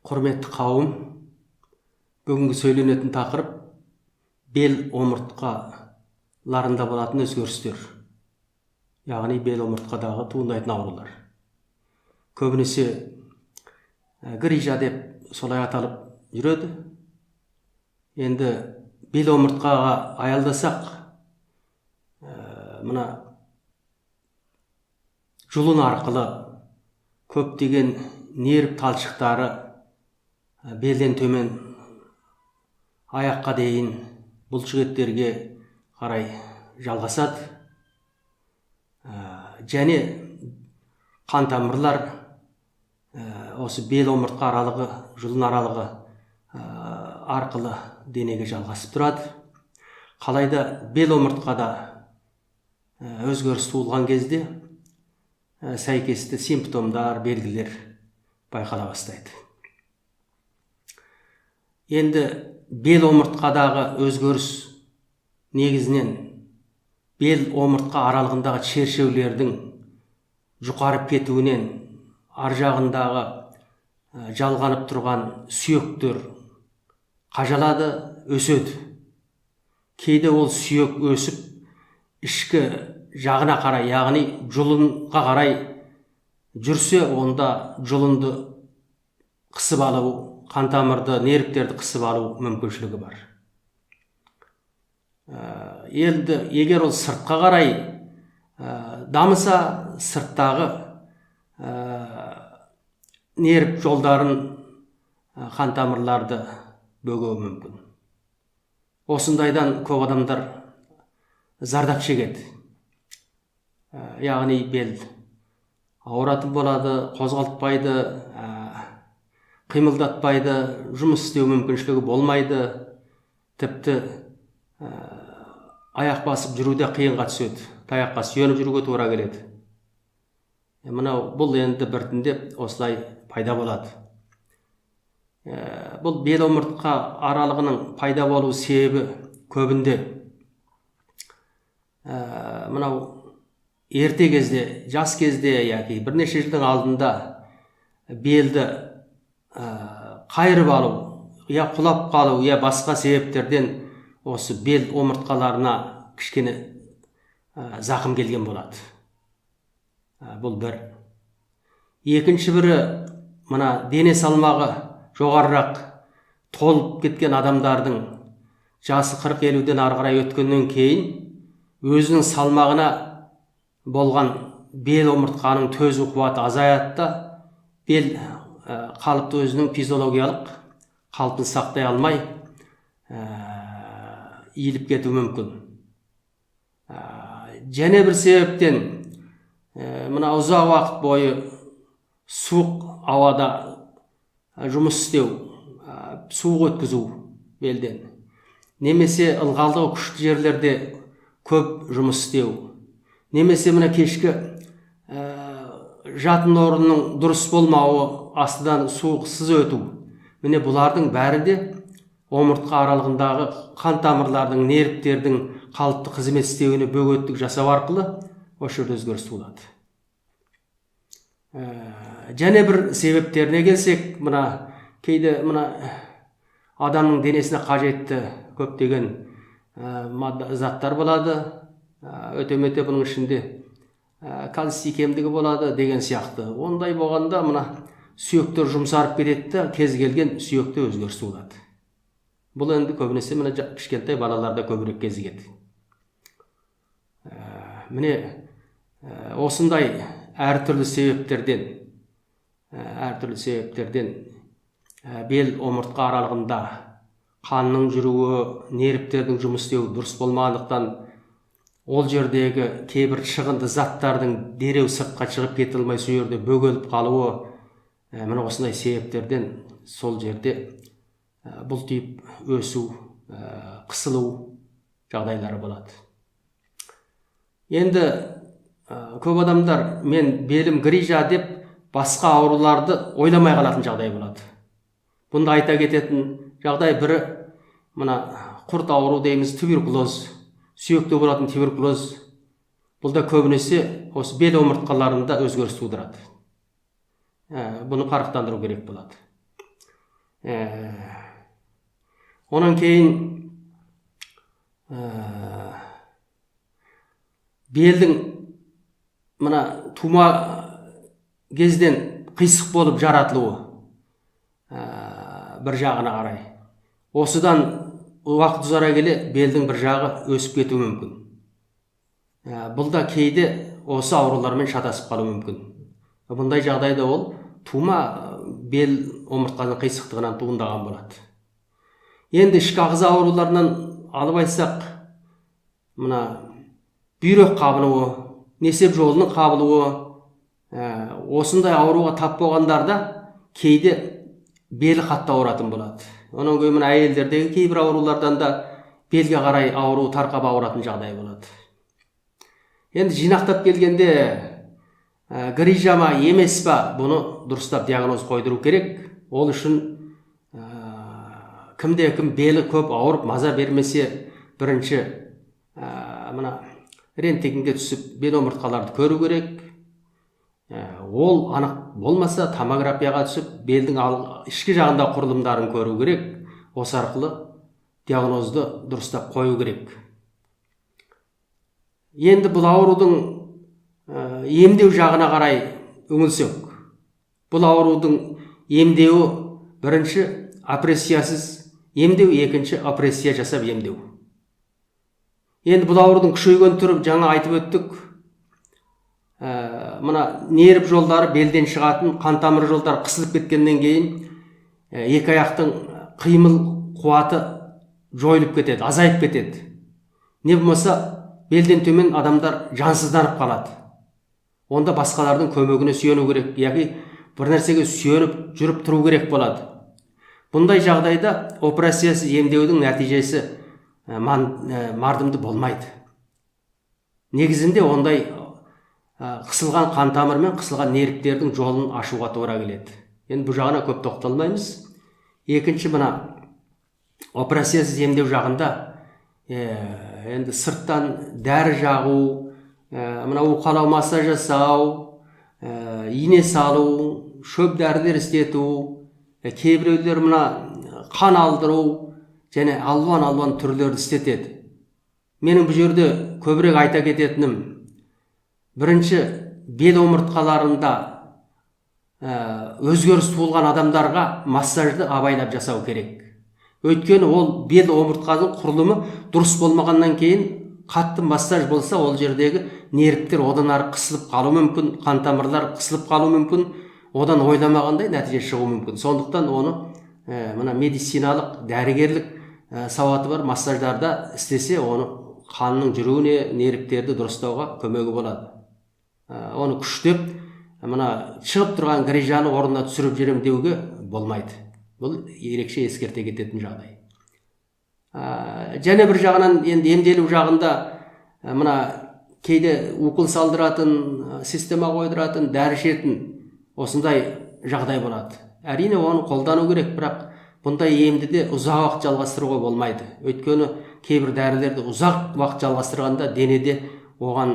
Құрметті қауым, бүгінгі сөйленетін тақырып бел омыртқаларында болатын өзгерістер, яғни бел омыртқадағы туындайтын аурулар. Көбінесе грижа деп солай аталып жүреді. Енді бел омыртқаға аялдасақ, мына жұлын арқылы көптеген нерв талшықтары белден төмен аяққа дейін бұлшықеттерге қарай жалғасады. Және қан тамырлар осы бел омыртқа аралығы, жұлын аралығы арқылы денеге жалғасып тұрады. Қалайда бел омыртқада өзгеріс туылған кезде сәйкесті симптомдар, белгілер байқала бастайды. Енді бел омыртқадағы өзгеріс негізінен бел омыртқа аралығындағы шершеулердің жұқарып кетуінен ар жағындағы жалғанып тұрған сүйектер қажалады, өседі. Кейде ол сүйек өсіп ішкі жағына қарай, яғни жұлынға қарай жүрсе, онда жұлынды қысып алу, қан тамырды, нервтерді қысып алу мүмкіншілігі бар. Енді егер ол сыртқа қарай дамыса, сырттағы нерв жолдарын, қан тамырларды бөгеуі мүмкін. Осындайдан көп адамдар зардап шегеді. Яғни бел ауыратын болады, қозғалтпайды, қимылдатпайды, жұмыс істеу мүмкіншілігі болмайды, тіпті аяқ басып жүруде қиынға түседі, таяққа сүйеніп жүруге тура келеді. Бұл енді біртіндеп осылай пайда болады. Бұл бел омыртқа аралығының пайда болу себебі көбінде ерте кезде, жас кезде яки бірнеше жылдың алдында белді қайырып алу, я құлап қалу, я басқа себептерден осы бел омыртқаларына кішкене зақым келген болады. Бұл бір. Екінші бірі, мына дене салмағы жоғарырақ толып кеткен адамдардың жасы 40-50-ден ары қарай өткеннен кейін өзінің салмағына болған бел омыртқаның төзу қуаты азаяды да, бел қалыпты өзінің физиологиялық қалпын сақтай алмай иіліп кетуі мүмкін. Және бір себептен мына ұзақ уақыт бойы суық ауада жұмыс істеу, суық өткізу белден, немесе ылғалдығы күшті жерлерде көп жұмыс істеу, немесе мына кешкі жатын орынның дұрыс болмауы, астыдан суықсыз өту. Міне бұлардың бәрі де омыртқа аралығындағы қан тамырлардың, нервтердің қалыпты қызмет істеуіне бөгеттік жасау арқылы осы жерде өзгеріс туылады. Және бір себептеріне келсек, кейде адамның денесіне қажетті көптеген заттар болады, өте-мөте бұның ішінде кальций кемдігі болады деген сияқты. Ондай болғанда сүйектер жұмсарып кетеді, кез келген сүйекте өзгеріс туылады. Бұл енді көбінесе кішкентай балаларда көбірек кезігеді. Міне осындай әртүрлі себептерден бел омыртқа аралығында қанның жүруі, нервтердің жұмыс істеуі дұрыс болмағандықтан ол жердегі кейбір шығынды заттардың дереу сыртқа шығып кете алмай сол жерде бөгеліп қалуы, міне осындай себептерден сол жерде бұлтиып өсу, қысылу жағдайлары болады. Енді көп адамдар мен белім грижа деп басқа ауруларды ойламай қалатын жағдай болады. Бұнда айта кететін жағдай бірі, құрт ауру дейміз, туберкулоз, сүйекте болатын туберкулоз. Бұл да көбінесе осы бел омыртқаларында өзгеріс тудырады. Бұны парықтандыру керек болады. Ondan keyin belдің мына тума кезден қисық болып жаратылуы бір жағына қарай. Осыдан уақыт ұзара келе белдің бір жағы өсіп кетуі мүмкін. Бұл да кейде осы аурулармен шатасып қалуы мүмкін. Бұндай жағдайда ол тума бел омыртқаның қисықтығынан туындаған болады. Енді ішкі ағза ауруларынан алып айтсақ, мына бүйрек қабынуы, несеп жолының қабылуы, осындай ауруға тап болғандарда кейде белі қатты ауыратын болады. Оның көмін әйелдердегі кейбір аурулардан да белге қарай ауру тарқап ауыратын жағдай болады. Енді жинақтап келгенде грижа ма емес па, бұны дұрыстап диагноз қойдыру керек. Ол үшін кімде-кім белі көп ауырып маза бермесе, бірінші мына рентгенге түсіп бел омыртқаларды көру керек. Ол анық болмаса томографияға түсіп белдің ішкі жағында құрылымдарын көру керек. Осы арқылы диагнозды дұрыстап қою керек. Енді бұл аурудың емдеу жағына қарай үңілсек, бұл аурудың емдеуі бірінші опрессиясыз емдеу, екінші опрессия жасап емдеу. Енді бұл аурудың күшейген түрі жаңа айтып өттік. Мына нерв жолдары белден шығатын, қан тамыр жолдары қысылып кеткеннен кейін екі аяқтың қимыл қуаты жойылып кетеді, азайып кетеді. Не болмаса белден төмен адамдар жансызданып қалады. Онда басқалардың көмегіне сүйену керек, яғни бір нәрсеге сүйеніп жүріп тұру керек болады. Бұндай жағдайда операциясыз емдеудің нәтижесі мардымды болмайды. Негізінде ондай қысылған қан тамыр мен қысылған нервтердің жолын ашуға тура келеді. Енді бұл жағына көп тоқталмаймыз. Екінші, мына операциясыз емдеу жағында енді сырттан дәрі жағу, мына уқалау массаж жасау, ине салу, шөп дәрілер істету, кейбіреулер мына қан алдыру және алуан түрлерді істетеді. Менің бұл жерде көбірек айта кететінім, бірінші, бел омыртқаларында өзгеріс туылған адамдарға массажды абайлап жасау керек. Өйткені ол бел омыртқаның құрылымы дұрыс болмағаннан кейін қатты массаж болса, ол жердегі нервтер одан ары қысылып қалу мүмкін, қан тамырлар қысылып қалу мүмкін, одан ойламағандай нәтиже шығу мүмкін. Сондықтан оны мына медициналық, дәрігерлік сауаты бар массаждарда істесе, оны қанның жүруіне, нервтерді дұрыстауға көмегі болады. Оны күштеп, мына шығып тұрған грижаны орнына түсіріп жүрем деуге болмайды. Бұл ерекше ескерте кететін жағдай. Және бір жағынан енді емделу жағында мына кейде укол салдыратын, система қойдыратын, дәрі ішетін осындай жағдай болады. Әрине оны қолдану керек, бірақ бұндай емді де ұзақ уақыт жалғастыруға болмайды. Өйткені кейбір дәрілерді ұзақ уақыт жалғастырғанда денеде оған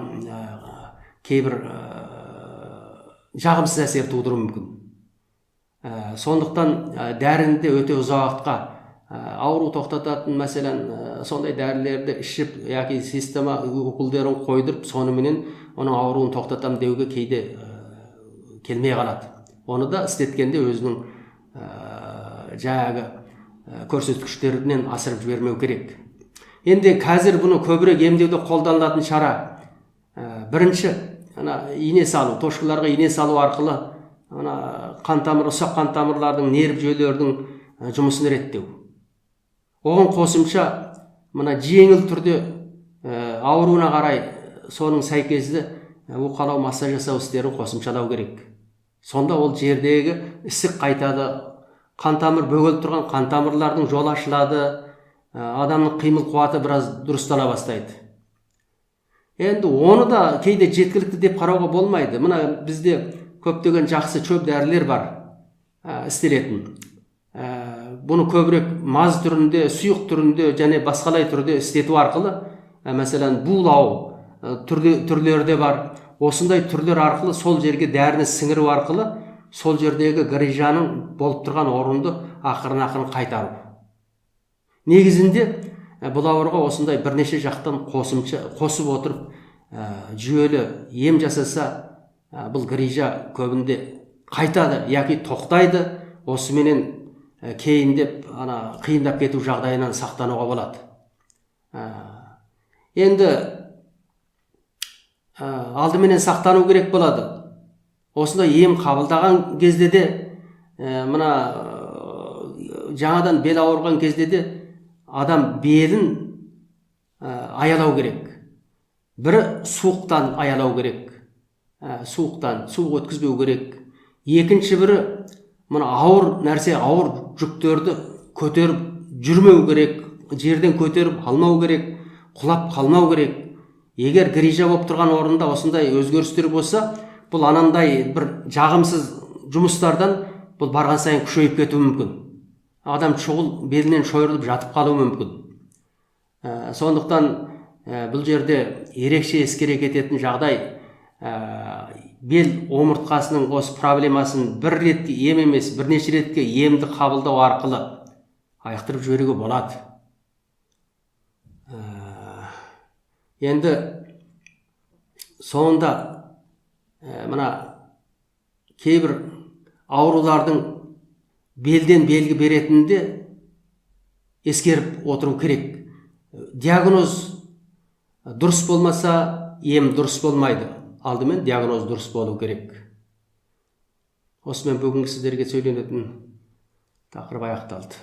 кейбір жағымсыз әсер тудыруы мүмкін. Сондықтан дәрінде өте ұзақ уақытқа ауру тоқтататын, мәселен, сондай дәрілерді ішіп, яки система уколдарын қойдырып, соныменен оның ауруын тоқтатам деуге кейде келмей қалады. Оны да істеткенде өзінің жаңағы көрсеткіштерінен асырып жібермеу керек. Енді қазір бұны көбірек емдеуде қолданылатын шара бірінші, ине салу, тошқыларға ине салу арқылы ұсақ қан тамырлардың, нерв жүйелердің жұмысын реттеу. Оған қосымша жеңіл түрде ауруына қарай соның сәйкесті уқалау массаж жасау істерін қосымшалау керек. Сонда ол жердегі ісік қайтады, қан тамыр бөгеліп тұрған қан тамырлардың жолы ашылады, адамның қимыл қуаты біраз дұрыстала бастайды. Енді оны да кейде жеткілікті деп қарауға болмайды. Мына бізде көптеген жақсы шөп дәрілер бар, істелетін. Бұны көбірек маз түрінде, сұйық түрінде және басқалай түрде істету арқылы, мәселен, булау түрлері де бар. Осындай түрлер арқылы сол жерге дәріні сіңіру арқылы сол жердегі грыжаның болып тұрған орынды ақырын қайтару. Негізінде бұл ауруға осындай бірнеше жақтан қосып отырып жүйелі ем жасаса, бұл грыжа көбінде қайтады яки тоқтайды. Осыменен кейіндеп қиындап кету жағдайынан сақтануға болады. Енді алдыменен сақтану керек болады. Осындай ем қабылдаған кезде де, мына жаңадан бел ауырған кезде де адам белін аялау керек. Бірі суықтан аялау керек. Суықтан, суық өткізбеу керек. Екінші бірі мына ауыр нәрсе, ауыр жүктерді көтеріп жүрмеу керек, жерден көтеріп алмау керек, құлап қалмау керек. Егер грыжа болып тұрған орында осындай өзгерістер болса, бұл анандай бір жағымсыз жұмыстардан бұл барған сайын күшейіп кетуі мүмкін. Адам шұғыл белінен шойырылып жатып қалуы мүмкін. Сондықтан бұл жерде ерекше ескере кететін жағдай, бел омыртқасының осы проблемасын бір ретке ем емес, бірнеше ретке емді қабылдау арқылы айықтырып жіберуге болады. Енді соңында мына кейбір аурулардың белден белгі беретінді ескеріп отыру керек. Диагноз дұрыс болмаса, ем дұрыс болмайды. Алдымен диагноз дұрыс болу керек. Осымен бүгінгі сіздерге сөйленетін тақырып аяқталды.